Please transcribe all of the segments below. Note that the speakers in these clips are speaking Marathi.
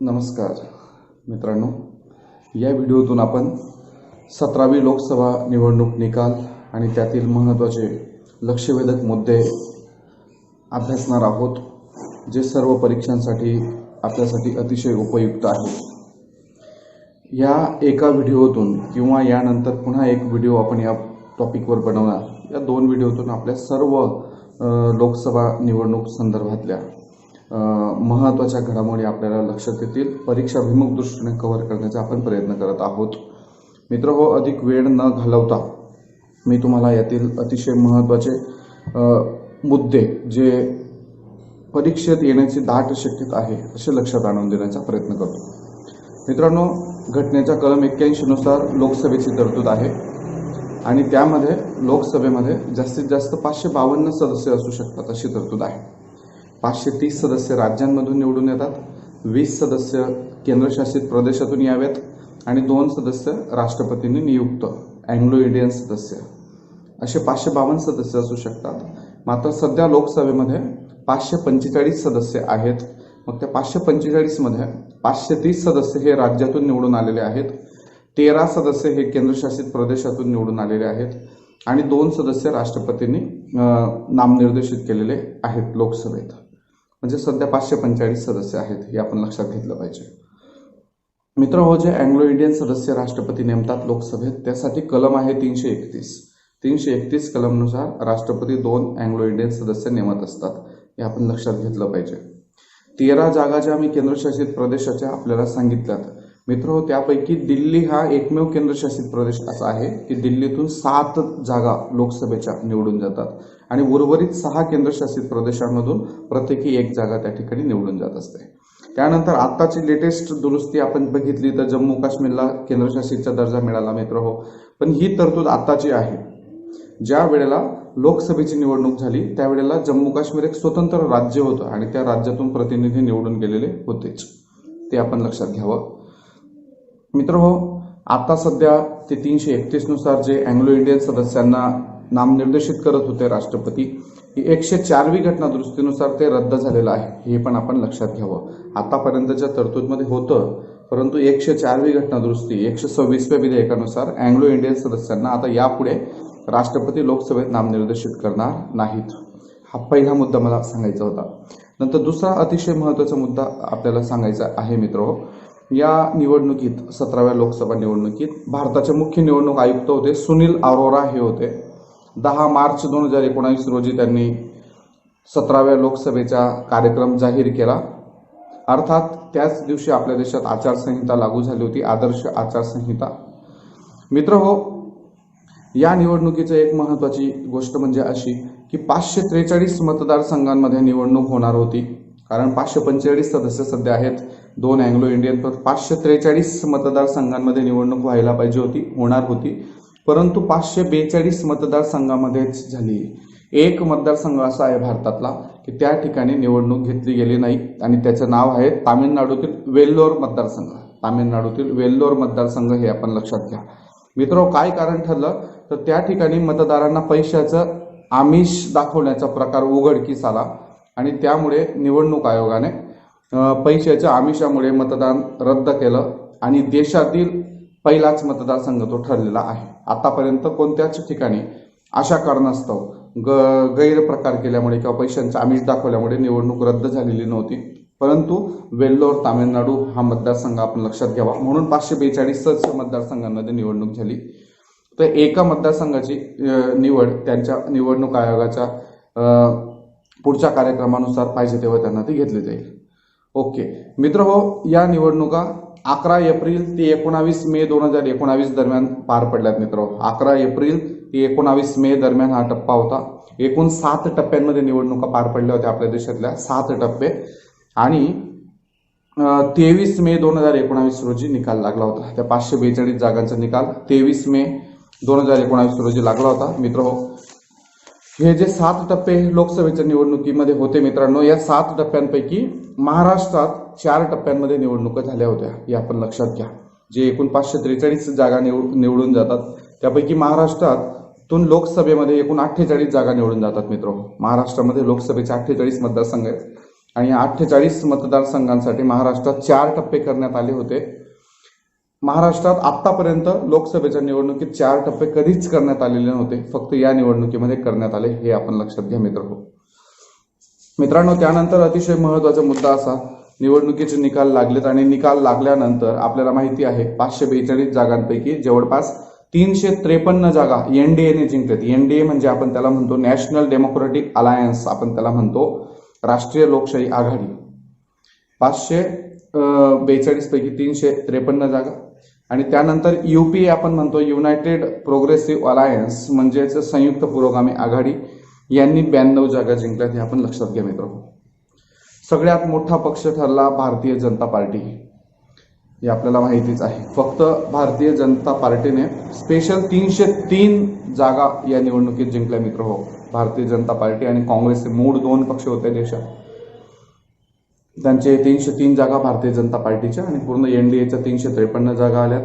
नमस्कार मित्रांनो, या व्हिडिओतून आपण 17वी लोकसभा निवडणूक निकाल आणि त्यातील महत्त्वाचे लक्षवेधक मुद्दे अभ्यासणार आहोत, जे सर्व परीक्षांसाठी आपल्यासाठी अतिशय उपयुक्त आहेत. या एका व्हिडिओतून किंवा यानंतर पुन्हा एक व्हिडिओ आपण या टॉपिकवर बनवणार. या दोन व्हिडिओतून आपल्या सर्व लोकसभा निवडणूक संदर्भातल्या महत्त्वाच्या घडामोडी आपल्याला लक्षात येतील. परीक्षाभिमुख दृष्टीने कव्हर करण्याचा आपण प्रयत्न करत आहोत. मित्रहो, अधिक वेळ न घालवता मी तुम्हाला यातील अतिशय महत्त्वाचे मुद्दे जे परीक्षेत येण्याची दाट शक्यता आहे असे लक्षात आणून देण्याचा प्रयत्न करतो. मित्रांनो, घटनेच्या कलम 81 नुसार लोकसभेची तरतूद आहे आणि त्यामध्ये लोकसभेमध्ये जास्तीत जास्त 552 सदस्य असू शकतात अशी तरतूद आहे. 530 सदस्य राज्यांमधून निवडून येतात, 20 सदस्य केंद्रशासित प्रदेशातून यावेत आणि 2 सदस्य राष्ट्रपतींनी नियुक्त अँग्लो इंडियन सदस्य, असे 552 सदस्य असू शकतात. मात्र सध्या लोकसभेमध्ये 545 सदस्य आहेत. मग त्या 545 मध्ये 530 सदस्य हे राज्यातून निवडून आलेले आहेत, 13 सदस्य हे केंद्रशासित प्रदेशातून निवडून आलेले आहेत आणि 2 सदस्य राष्ट्रपतींनी नामनिर्देशित केलेले आहेत लोकसभेत. म्हणजे सध्या 545 सदस्य आहेत, हे आपण लक्षात घेतलं पाहिजे. मित्र हो, जे अँग्लो इंडियन सदस्य राष्ट्रपती नेमतात लोकसभेत त्यासाठी कलम आहे 331 कलमनुसार राष्ट्रपती 2 अँग्लो इंडियन सदस्य नेमत असतात, हे आपण लक्षात घेतलं पाहिजे. 13 जागा ज्या मी केंद्रशासित प्रदेशाच्या आपल्याला सांगितल्यात मित्र हो, त्यापैकी दिल्ली हा एकमेव केंद्रशासित प्रदेश असा आहे की दिल्लीतून 7 जागा लोकसभेच्या निवडून जातात आणि उर्वरित 6 केंद्रशासित प्रदेशांमधून प्रत्येकी 1 जागा त्या ठिकाणी निवडून जात असते. त्यानंतर आताची लेटेस्ट दुरुस्ती आपण बघितली तर जम्मू काश्मीरला केंद्रशासितचा दर्जा मिळाला मित्र हो. पण ही तरतूद आताची आहे. ज्या वेळेला लोकसभेची निवडणूक झाली त्यावेळेला जम्मू काश्मीर एक स्वतंत्र राज्य होतं आणि त्या राज्यातून प्रतिनिधी निवडून गेलेले होतेच, ते आपण लक्षात घ्यावं. मित्र हो, आता सध्या ते 331 नुसार जे अँग्लो इंडियन सदस्यांना नामनिर्देशित करत होते राष्ट्रपती, ही 104वी घटना दुरुस्तीनुसार ते रद्द झालेलं आहे, हे पण आपण लक्षात घ्यावं. आतापर्यंतच्या तरतूदमध्ये होतं, परंतु 104वी घटना दुरुस्ती 126व्या विधेयकानुसार अँग्लो इंडियन सदस्यांना आता यापुढे राष्ट्रपती लोकसभेत नामनिर्देशित करणार नाहीत. हा पहिला मुद्दा मला सांगायचा होता. नंतर दुसरा अतिशय महत्त्वाचा मुद्दा आपल्याला सांगायचा आहे मित्र. या निवडणुकीत 17व्या लोकसभा निवडणुकीत भारताचे मुख्य निवडणूक आयुक्त होते सुनील अरोरा हे होते. 10 मार्च 2019 रोजी त्यांनी 17व्या लोकसभेचा कार्यक्रम जाहीर केला. अर्थात त्याच दिवशी आपल्या देशात आचारसंहिता लागू झाली होती, आदर्श आचारसंहिता. मित्र हो, या निवडणुकीची एक महत्त्वाची गोष्ट म्हणजे अशी की 543 मतदारसंघांमध्ये निवडणूक होणार होती. कारण 545 सदस्य सध्या आहेत, 2 अँग्लो इंडियन, तर 543 मतदारसंघांमध्ये निवडणूक व्हायला पाहिजे होती, होणार होती. परंतु 542 मतदारसंघांमध्येच झाली. एक मतदारसंघ असा आहे भारतातला की त्या ठिकाणी निवडणूक घेतली गेली नाही आणि त्याचं नाव आहे तामिळनाडूतील वेल्लोर मतदारसंघ. तामिळनाडूतील वेल्लोर मतदारसंघ हे आपण लक्षात घ्या. मित्र, काय कारण ठरलं तर त्या ठिकाणी मतदारांना पैशाचं आमिष दाखवण्याचा प्रकार उघडकीस आला आणि त्यामुळे निवडणूक आयोगाने पैशाच्या आमिषामुळे मतदान रद्द केलं आणि देशातील पहिलाच मतदारसंघ तो ठरलेला आहे. आतापर्यंत कोणत्याच ठिकाणी अशा कारणास्तव गैरप्रकार केल्यामुळे किंवा पैशांचं आमिष दाखवल्यामुळे निवडणूक रद्द झालेली नव्हती. परंतु वेल्लोर तामिळनाडू हा मतदारसंघ आपण लक्षात घ्यावा, म्हणून 542 मतदारसंघांमध्ये निवडणूक झाली. तर एका मतदारसंघाची निवड त्यांच्या निवडणूक आयोगाच्या पुढच्या कार्यक्रमानुसार पाहिजे तेव्हा त्यांना ती घेतली जाईल. ओके मित्र हो, या निवडणुका 11 एप्रिल ते 19 मे 2019 दरम्यान पार पडल्यात मित्र. 11 एप्रिल ते 19 मे दरम्यान हा टप्पा होता. एकूण 7 टप्प्यांमध्ये निवडणुका पार पडल्या होत्या आपल्या देशातल्या, 7 टप्पे. आणि 23 मे 2019 रोजी निकाल लागला होता. त्या 542 जागांचा निकाल 23 मे 2019 रोजी लागला होता. मित्र हो, हे जे 7 टप्पे लोकसभेच्या निवडणुकीमध्ये होते मित्रांनो, या 7 टप्प्यांपैकी महाराष्ट्रात 4 टप्प्यांमध्ये निवडणुका झाल्या होत्या, हे आपण लक्षात घ्या. जे एकूण 543 जागा निवडून जातात त्यापैकी महाराष्ट्रातून लोकसभेमध्ये एकूण 48 जागा निवडून जातात मित्र. महाराष्ट्रामध्ये लोकसभेचे 48 मतदारसंघ आहेत आणि 48 मतदारसंघांसाठी महाराष्ट्रात 4 टप्पे करण्यात आले होते. महाराष्ट्रात आतापर्यंत लोकसभेच्या निवडणुकीत 4 टप्पे कधीच करण्यात आलेले नव्हते, फक्त या निवडणुकीमध्ये करण्यात आले, हे आपण लक्षात घ्या मित्रांनो. त्यानंतर अतिशय महत्त्वाचा मुद्दा असा, निवडणुकीचे निकाल लागलेत आणि निकाल लागल्यानंतर आपल्याला माहिती आहे 542 जागांपैकी जवळपास 353 जागा एनडीएने जिंकलेत. एनडीए म्हणजे आपण त्याला म्हणतो नॅशनल डेमोक्रेटिक अलायन्स, आपण त्याला म्हणतो राष्ट्रीय लोकशाही आघाडी. 542 पैकी 353 जागा आणि त्यानंतर यूपीए आपण म्हणतो युनायटेड प्रोग्रेसिव्ह अलायन्स म्हणजेच संयुक्त पुरोगामी आघाडी, यांनी 92 जागा जिंकल्यात, हे आपण लक्षात घ्या मित्रांनो. सगळ्यात मोठा पक्ष ठरला भारतीय जनता पार्टी, हे आपल्याला माहितीच आहे. फक्त भारतीय जनता पार्टीने स्पेशल 303 जागा या निवडणुकीत जिंकल्या मित्र. भारतीय जनता पार्टी आणि काँग्रेसचे मूळ 2 पक्ष होते देशात, त्यांचे 303 जागा भारतीय जनता पार्टीच्या आणि पूर्ण एनडीएच्या 353 जागा आल्यात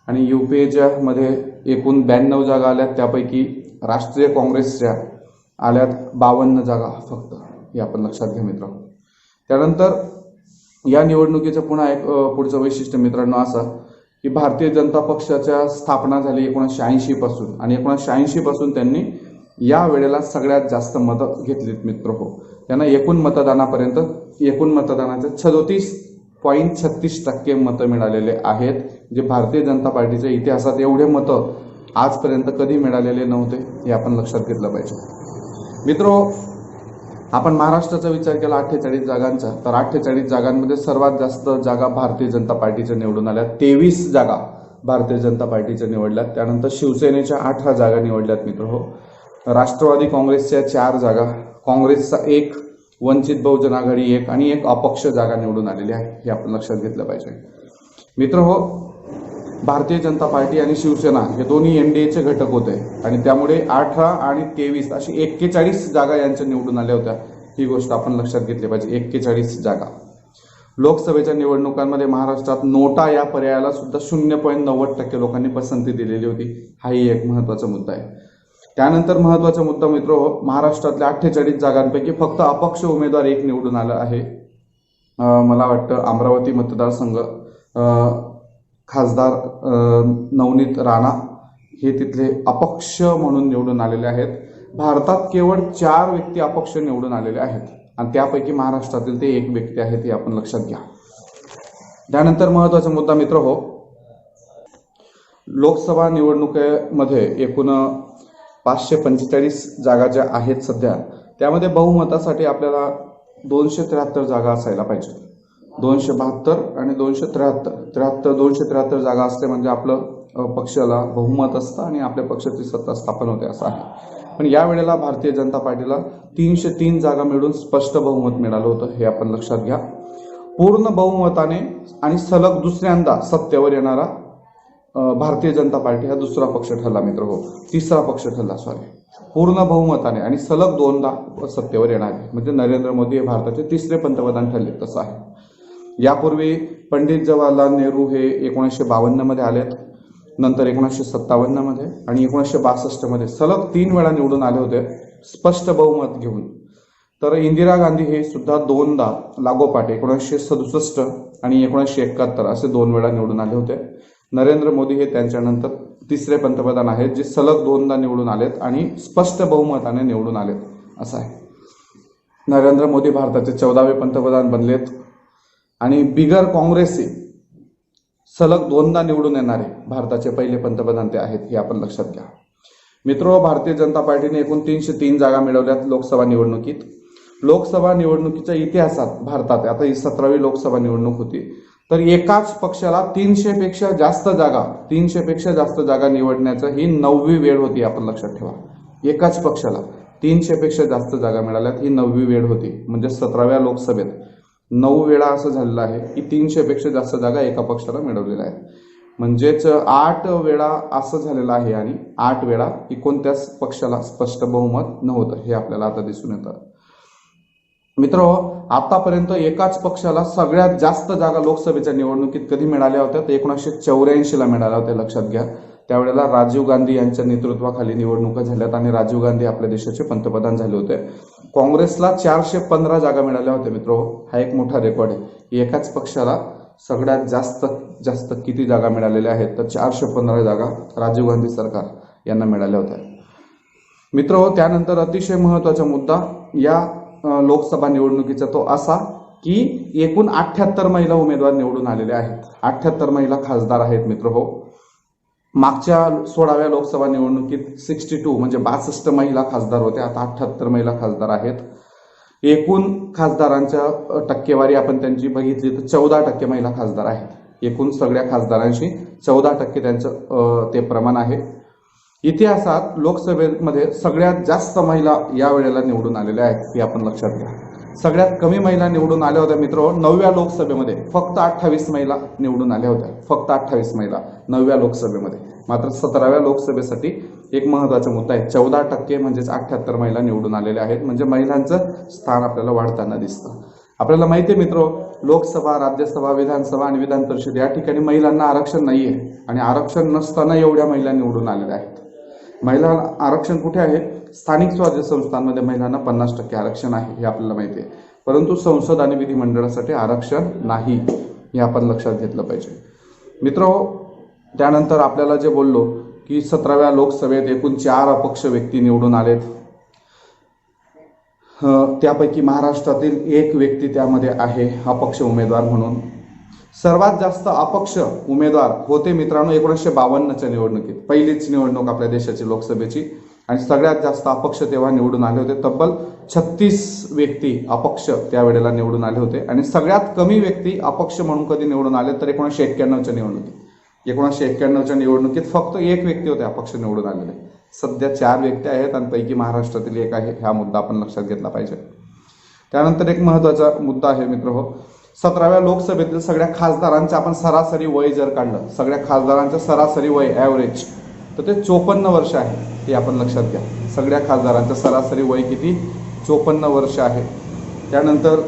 आणि यूपीएच्या मध्ये एकूण 92 जागा आल्यात, त्यापैकी राष्ट्रीय काँग्रेसच्या आल्यात 52 जागा फक्त, हे आपण लक्षात घ्या मित्र. त्यानंतर या निवडणुकीचं पुन्हा एक पुढचं वैशिष्ट्य मित्रांनो असं की भारतीय जनता पक्षाच्या स्थापना झाली 1980 पासून आणि 1980 पासून त्यांनी या वेळेला सगळ्यात जास्त मतं घेतलीत मित्र. त्यांना एकूण मतदानाचे 37.36% मतं मिळालेले आहेत, जे भारतीय जनता पार्टीच्या इतिहासात एवढे मतं आजपर्यंत कधी मिळालेले नव्हते, हे आपण लक्षात घेतलं पाहिजे मित्रो. आपण महाराष्ट्राचा विचार केला 48 जागांचा, तर 48 जागांमध्ये सर्वात जास्त जागा भारतीय जनता पार्टीच्या निवडून आल्या. 23 जागा भारतीय जनता पार्टीच्या निवडल्यात. त्यानंतर शिवसेनेच्या 18 जागा निवडल्यात मित्र. राष्ट्रवादी काँग्रेसच्या 4 जागा, काँग्रेसचा 1, वंचित बहुजन आघाडी 1 आणि 1 अपक्ष जागा निवडून आलेली आहे, हे आपण लक्षात घेतलं पाहिजे मित्र. भारतीय जनता पार्टी आणि शिवसेना हे दोन्ही एनडीएचे घटक होते आणि त्यामुळे 18 आणि 23 अशी 41 जागा यांच्या निवडून आल्या होत्या, ही गोष्ट आपण लक्षात घेतली पाहिजे. 41 जागा. लोकसभेच्या निवडणुकांमध्ये महाराष्ट्रात नोटा या पर्यायाला सुद्धा 0.90% लोकांनी पसंती दिलेली होती, हाही एक महत्त्वाचा मुद्दा आहे. त्यानंतर महत्त्वाचा मुद्दा मित्र, महाराष्ट्रातल्या 48 जागांपैकी फक्त अपक्ष उमेदवार 1 निवडून आला आहे. मला वाटतं अमरावती मतदारसंघ, खासदार नवनीत राणा हे तिथले अपक्ष म्हणून निवडून आलेले आहेत. भारतात केवळ 4 व्यक्ती अपक्ष निवडून आलेले आहेत आणि त्यापैकी महाराष्ट्रातील ते 1 व्यक्ती आहेत, हे आपण लक्षात घ्या. त्यानंतर महत्त्वाचा मुद्दा मित्र, लोकसभा निवडणुकीमध्ये एकूण 545 जागा ज्या आहेत सध्या, त्यामध्ये बहुमतासाठी आपल्याला 273 जागा असायला पाहिजे. 272 आणि 273 जागा असते म्हणजे आपलं पक्षाला बहुमत असतं आणि आपल्या पक्षाची सत्ता स्थापन होते असं आहे. पण या वेळेला भारतीय जनता पार्टीला 303 जागा मिळून स्पष्ट बहुमत मिळालं होतं, हे आपण लक्षात घ्या. पूर्ण बहुमताने आणि सलग दुसऱ्यांदा सत्तेवर येणारा भारतीय जनता पार्टी हा दुसरा पक्ष ठरला मित्र. तिसरा पक्ष ठरला, पूर्ण बहुमताने आणि सलग 2दा सत्तेवर येणारे म्हणजे नरेंद्र मोदी हे भारताचे 3रे पंतप्रधान ठरले, तसं आहे. यापूर्वी पंडित जवाहरलाल नेहरू हे 1952 मध्ये आलेत, नंतर 1957 मध्ये आणि 1962 मध्ये सलग 3 वेळा निवडून आले होते स्पष्ट बहुमत घेऊन. तर इंदिरा गांधी हे सुद्धा 2दा लागोपाठ 1967 आणि 1971 असे 2 वेळा निवडून आले होते. नरेंद्र मोदी हे त्यांच्यानंतर 3रे पंतप्रधान आहेत, जे सलग 2दा निवडून आलेत आणि स्पष्ट बहुमताने निवडून आलेत असं आहे. नरेंद्र मोदी भारताचे 14वे पंतप्रधान बनलेत आणि बिगर काँग्रेसचे सलग 2दा निवडून येणारे भारताचे पहिले पंतप्रधान ते आहेत, हे आपण लक्षात घ्या मित्र. भारतीय जनता पार्टीने एकूण 303 जागा मिळवल्यात लोकसभा निवडणुकीत. लोकसभा निवडणुकीच्या इतिहासात भारतात आता ही 17वी लोकसभा निवडणूक होती, तर एकाच पक्षाला 300 पेक्षा जास्त जागा निवडण्याचं ही 9वी वेळ होती, आपण लक्षात ठेवा. एकाच पक्षाला 300 पेक्षा जास्त जागा मिळाल्यात, ही 9वी वेळ होती. म्हणजे 17व्या लोकसभेत 9 वेळा असं झालेलं आहे की 300 पेक्षा जास्त जागा एका पक्षाला मिळवलेल्या आहेत. म्हणजेच 8 वेळा असं झालेलं आहे आणि 8 वेळा कोणत्याच पक्षाला स्पष्ट बहुमत नव्हतं, हे आपल्याला आता दिसून येतं मित्र. आतापर्यंत एकाच पक्षाला सगळ्यात जास्त जागा लोकसभेच्या निवडणुकीत कधी मिळाल्या होत्या तर 1984 ला मिळाल्या होत्या, लक्षात घ्या. त्यावेळेला राजीव गांधी यांच्या नेतृत्वाखाली निवडणुका झाल्यात आणि राजीव गांधी आपल्या देशाचे पंतप्रधान झाले होते. काँग्रेसला 415 जागा मिळाल्या होत्या मित्रांनो. हा एक मोठा रेकॉर्ड आहे. एकाच पक्षाला सगळ्यात जास्त किती जागा मिळालेल्या आहेत तर 415 जागा राजीव गांधी सरकार यांना मिळाल्या होत्या मित्रांनो. त्यानंतर अतिशय महत्त्वाचा मुद्दा या लोकसभा निवडणुकीचा तो असा की एकूण 78 महिला उमेदवार निवडून आलेले आहेत. 78 महिला खासदार आहेत मित्रहो. मागच्या 16व्या लोकसभा निवडणुकीत 62 म्हणजे 62 महिला खासदार होत्या. आता 78 महिला खासदार आहेत. एकूण खासदारांच्या टक्केवारी आपण त्यांची बघितली तर 14% महिला खासदार आहेत. एकूण सगळ्या खासदारांशी 14% त्यांचं ते प्रमाण आहे. इतिहासात लोकसभेमध्ये सगळ्यात जास्त महिला या वेळेला निवडून आलेल्या आहेत हे आपण लक्षात घ्या. सगळ्यात कमी महिला निवडून आल्या होत्या मित्रांनो 9व्या लोकसभेमध्ये फक्त 28 महिला निवडून आल्या होत्या. फक्त 28 महिला 9व्या लोकसभेमध्ये. मात्र 17व्या लोकसभेसाठी एक महत्त्वाचा मुद्दा आहे. 14% म्हणजेच 78 महिला निवडून आलेल्या आहेत. म्हणजे महिलांचं स्थान आपल्याला वाढताना दिसतं. आपल्याला माहिती आहे मित्रो, लोकसभा, राज्यसभा, विधानसभा आणि विधान परिषद या ठिकाणी महिलांना आरक्षण नाहीये आणि आरक्षण नसताना एवढ्या महिला निवडून आलेल्या आहेत. महिला आरक्षण कुठे आहे? स्थानिक स्वराज्य संस्थांमध्ये महिलांना 50% आरक्षण आहे हे आपल्याला माहिती आहे. परंतु संसद आणि विधिमंडळासाठी आरक्षण नाही हे आपण लक्षात घेतलं पाहिजे मित्रांनो. त्यानंतर आपल्याला जे बोललो की 17व्या लोकसभेत एकूण 4 अपक्ष व्यक्ती निवडून आलेत. त्यापैकी महाराष्ट्रातील एक व्यक्ती त्यामध्ये आहे अपक्ष उमेदवार म्हणून. सर्वात जास्त अपक्ष उमेदवार होते मित्रांनो 1952च्या निवडणुकीत. पहिलीच निवडणूक आपल्या देशाची लोकसभेची आणि सगळ्यात जास्त अपक्ष तेव्हा निवडून आले होते. तब्बल 36 व्यक्ती अपक्ष त्यावेळेला निवडून आले होते. आणि सगळ्यात कमी व्यक्ती अपक्ष म्हणून कधी निवडून आले तर 1991च्या निवडणुकीत. 1991च्या निवडणुकीत फक्त एक व्यक्ती होते अपक्ष निवडून आलेले. सध्या 4 व्यक्ती आहेत आणि पैकी महाराष्ट्रातील एक आहे. हा मुद्दा आपण लक्षात घेतला पाहिजे. त्यानंतर एक महत्त्वाचा मुद्दा आहे मित्रहो, 17व्या लोकसभेतील सगळ्या खासदारांचं आपण सरासरी वय जर काढलं, सगळ्या खासदारांचं सरासरी वय ॲव्हरेज तर ते 54 वर्ष आहे. हे आपण लक्षात घ्या. सगळ्या खासदारांचं सरासरी वय किती? 54 वर्ष आहे. त्यानंतर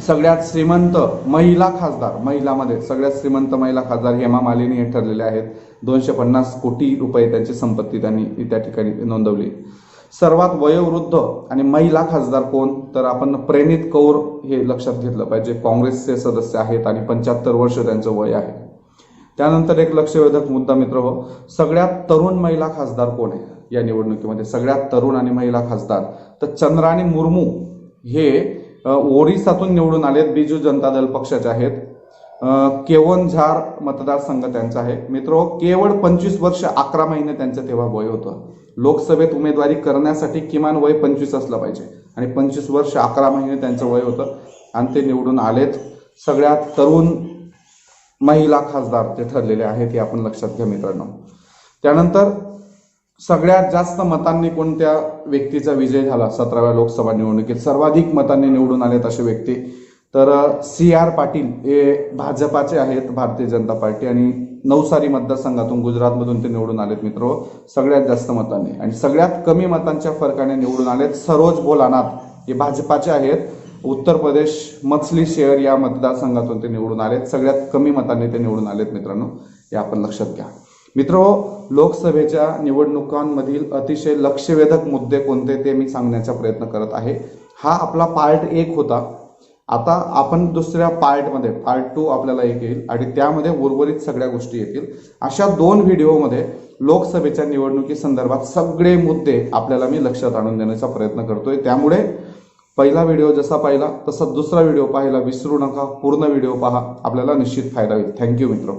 सगळ्यात श्रीमंत महिला खासदार, महिलामध्ये सगळ्यात श्रीमंत महिला खासदार हेमा मालिनी हे ठरलेले आहेत. 250 कोटी रुपये त्यांची संपत्ती त्यांनी त्या ठिकाणी नोंदवली. सर्वात वयोवृद्ध आणि महिला खासदार कोण तर आपण प्रेनित कौर हे लक्षात घेतलं पाहिजे. काँग्रेसचे सदस्य आहेत आणि 75 वर्ष त्यांचं वय आहे. त्यानंतर एक लक्षवेधक मुद्दा मित्र हो, सगळ्यात तरुण महिला खासदार कोण आहे या निवडणुकीमध्ये? सगळ्यात तरुण आणि महिला खासदार तर चंद्राणी मुर्मू हे ओरिसातून निवडून आलेत. बिजू जनता दल पक्षाचे आहेत. केवनझार मतदारसंघ त्यांचा आहे. मित्र केवळ 25 वर्ष 11 महिने त्यांचं तेव्हा वय होतं. लोकसभेत उमेदवारी करण्यासाठी किमान वय 25 असलं पाहिजे आणि 25 वर्ष 11 महिने त्यांचं वय होतं आणि ते निवडून आलेत. सगळ्यात तरुण महिला खासदार ते ठरलेले आहेत हे आपण लक्षात घ्या मित्रांनो. त्यानंतर सगळ्यात जास्त मतांनी कोणत्या व्यक्तीचा विजय झाला 17व्या लोकसभा निवडणुकीत? सर्वाधिक मतांनी निवडून आलेत असे व्यक्ती तर CR पाटील हे भाजपाचे आहेत, भारतीय जनता पार्टी, आणि नवसारी मतदारसंघातून गुजरातमधून ते निवडून आलेत मित्र सगळ्यात जास्त मतांनी. आणि सगळ्यात कमी मतांच्या फरकाने निवडून आलेत सरोज भोलानाथ हे भाजपाचे आहेत. उत्तर प्रदेश मछली शहर या मतदारसंघातून ते निवडून आलेत. सगळ्यात कमी मतांनी ते निवडून आलेत मित्रांनो, हे आपण लक्षात घ्या. मित्रहो, लोकसभेच्या निवडणुकांमधील अतिशय लक्षवेधक मुद्दे कोणते ते मी सांगण्याचा प्रयत्न करत आहे. हा आपला पार्ट 1 होता. आता आपण दुसऱ्या पार्टमध्ये पार्ट 2 आपल्याला येईल आणि त्यामध्ये उर्वरित सगळ्या गोष्टी येतील. अशा 2 व्हिडिओमध्ये लोकसभेच्या निवडणुकी संदर्भात सगळे मुद्दे आपल्याला मी लक्षात आणून देण्याचा प्रयत्न करतोय. त्यामुळे पहिला व्हिडिओ जसा पाहिला तसा दुसरा व्हिडिओ पाहायला विसरू नका. पूर्ण व्हिडिओ पहा, आपल्याला निश्चित फायदा होईल. थँक्यू मित्र.